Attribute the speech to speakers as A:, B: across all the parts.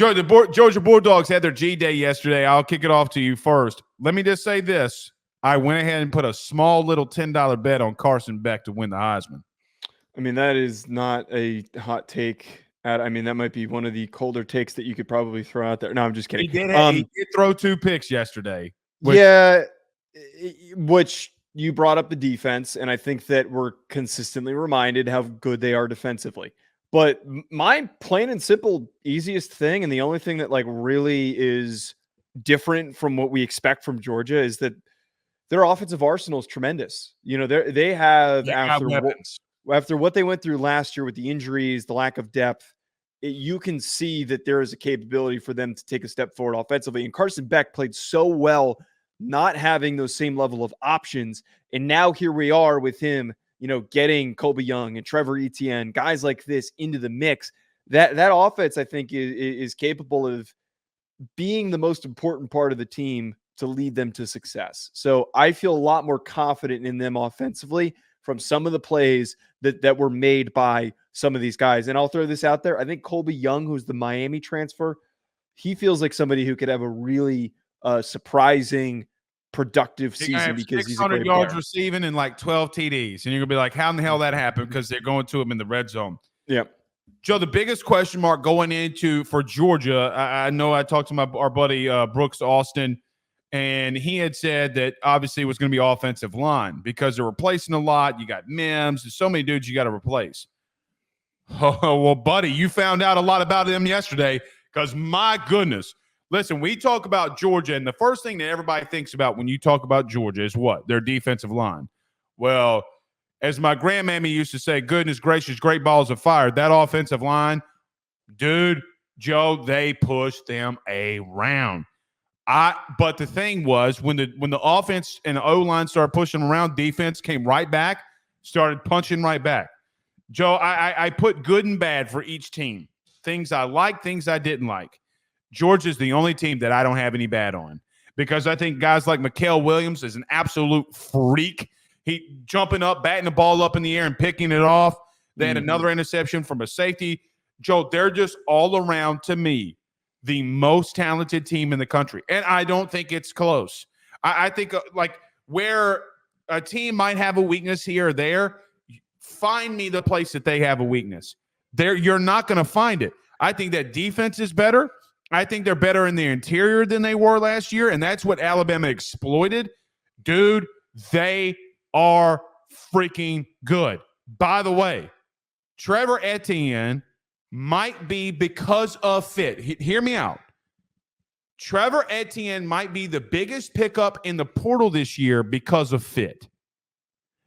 A: Joe, the Georgia Bulldogs had their G-Day yesterday. I'll kick it off to you first. Let me just say this. I went ahead and put a small little $10 bet on Carson Beck to win the Heisman.
B: I mean, that is not a hot take. I mean, that might be one of the colder takes that you could probably throw out there. No, I'm just kidding.
A: He did throw 2 picks yesterday.
B: Which you brought up the defense, and I think that we're consistently reminded how good they are defensively. But my plain and simple easiest thing, and the only thing that like really is different from what we expect from Georgia, is that their offensive arsenal is tremendous. You know, they have after what they went through last year with the injuries, the lack of depth, you can see that there is a capability for them to take a step forward offensively. And Carson Beck played so well, not having those same level of options. And now here we are with him, you know, getting Colby Young and Trevor Etienne, guys like this into the mix. That offense, I think, is capable of being the most important part of the team to lead them to success. So I feel a lot more confident in them offensively from some of the plays that were made by some of these guys. And I'll throw this out there. I think Colby Young, who's the Miami transfer, he feels like somebody who could have a really surprising, productive season because he's a great
A: yards
B: player.
A: Receiving and like 12 TDs. And you're going to be like, how in the hell that happened? Because they're going to him in the red zone.
B: Yeah.
A: Joe, the biggest question mark going into for Georgia, I know I talked to our buddy Brooks Austin, and he had said that obviously it was going to be offensive line because they're replacing a lot. You got Mims. There's so many dudes you got to replace. Oh, well, buddy, you found out a lot about them yesterday because, my goodness. Listen, we talk about Georgia, and the first thing that everybody thinks about when you talk about Georgia is what? Their defensive line. Well, as my grandmammy used to say, goodness gracious, great balls of fire. That offensive line, dude, Joe, they pushed them around. But the thing was, when the offense and the O-line started pushing around, defense came right back, started punching right back. Joe, I put good and bad for each team. Things I liked, things I didn't like. Georgia's the only team that I don't have any bad on because I think guys like Mikael Williams is an absolute freak. He jumping up, batting the ball up in the air and picking it off. They had another interception from a safety. Joe, they're just all around, to me, the most talented team in the country. And I don't think it's close. I think like where a team might have a weakness here or there, find me the place that they have a weakness. You're not going to find it. I think that defense is better. I think they're better in the interior than they were last year, and that's what Alabama exploited. Dude, they are freaking good. By the way, Trevor Etienne might be, because of fit. Hear me out. Trevor Etienne might be the biggest pickup in the portal this year because of fit.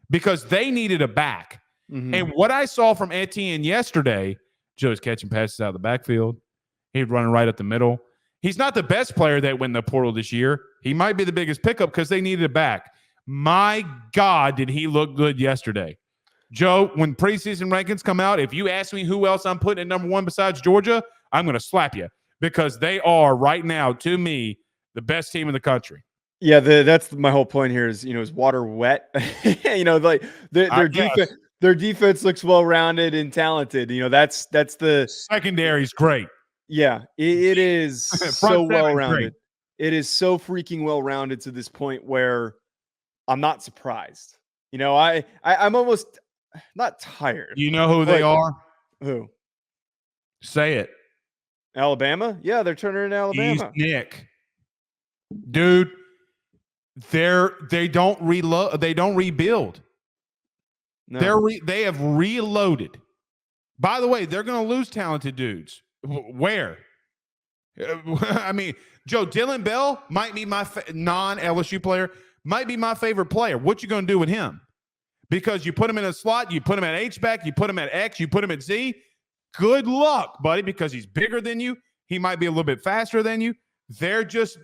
A: Because they needed a back. Mm-hmm. And what I saw from Etienne yesterday, Joe's catching passes out of the backfield. He's running right up the middle. He's not the best player that went in the portal this year. He might be the biggest pickup because they needed a back. My God, did he look good yesterday. Joe, when preseason rankings come out, if you ask me who else I'm putting at number 1 besides Georgia, I'm going to slap you because they are right now, to me, the best team in the country.
B: Yeah, that's my whole point here is, is water wet? Like their defense looks well-rounded and talented. That's the
A: secondary's great.
B: Yeah, it is so well-rounded. It is so freaking well-rounded to this point where I'm not surprised. I'm almost not tired.
A: You know who they are?
B: Who?
A: Say it.
B: Alabama? Yeah, they're turning into Alabama.
A: He's Nick. Dude, they don't reload. They don't rebuild. No. They have reloaded. By the way, they're going to lose talented dudes. Where? I mean, Joe, Dylan Bell might be my non-LSU player, might be my favorite player. What you going to do with him? Because you put him in a slot, you put him at H-back, you put him at X, you put him at Z. Good luck, buddy, because he's bigger than you. He might be a little bit faster than you. There's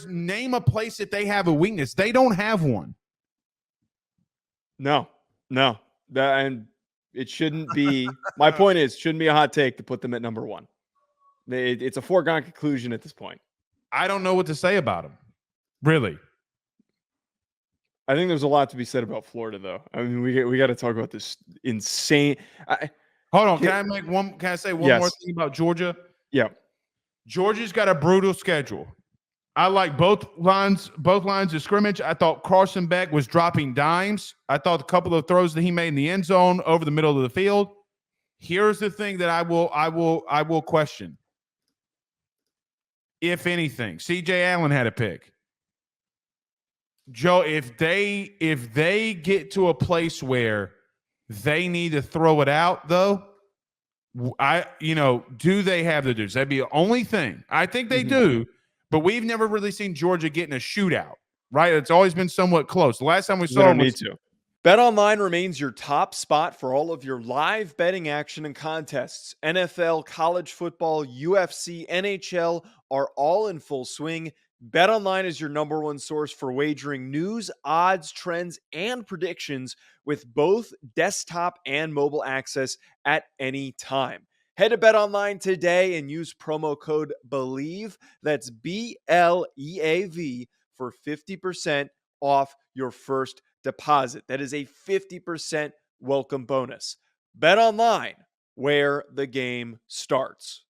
A: name a place that they have a weakness. They don't have one.
B: No. And it shouldn't be, my point is, shouldn't be a hot take to put them at number 1. It's a foregone conclusion at this point.
A: I don't know what to say about them. Really.
B: I think there's a lot to be said about Florida, though. I mean, we got to talk about this insane.
A: Hold on. Can I say one more thing about Georgia?
B: Yeah.
A: Georgia's got a brutal schedule. I like both lines of scrimmage. I thought Carson Beck was dropping dimes. I thought a couple of throws that he made in the end zone over the middle of the field. Here's the thing that I will question. If anything, CJ Allen had a pick. Joe, if they get to a place where they need to throw it out, though, do they have the dudes? That'd be the only thing. I think they do, but we've never really seen Georgia get in a shootout, right? It's always been somewhat close. The last time we saw
B: don't need to. BetOnline remains your top spot for all of your live betting action and contests. NFL, college football, UFC, NHL are all in full swing. BetOnline is your number one source for wagering news, odds, trends, and predictions with both desktop and mobile access at any time. Head to BetOnline today and use promo code BELIEVE, that's BLEAV, for 50% off your first deposit. That is a 50% welcome bonus. BetOnline, where the game starts.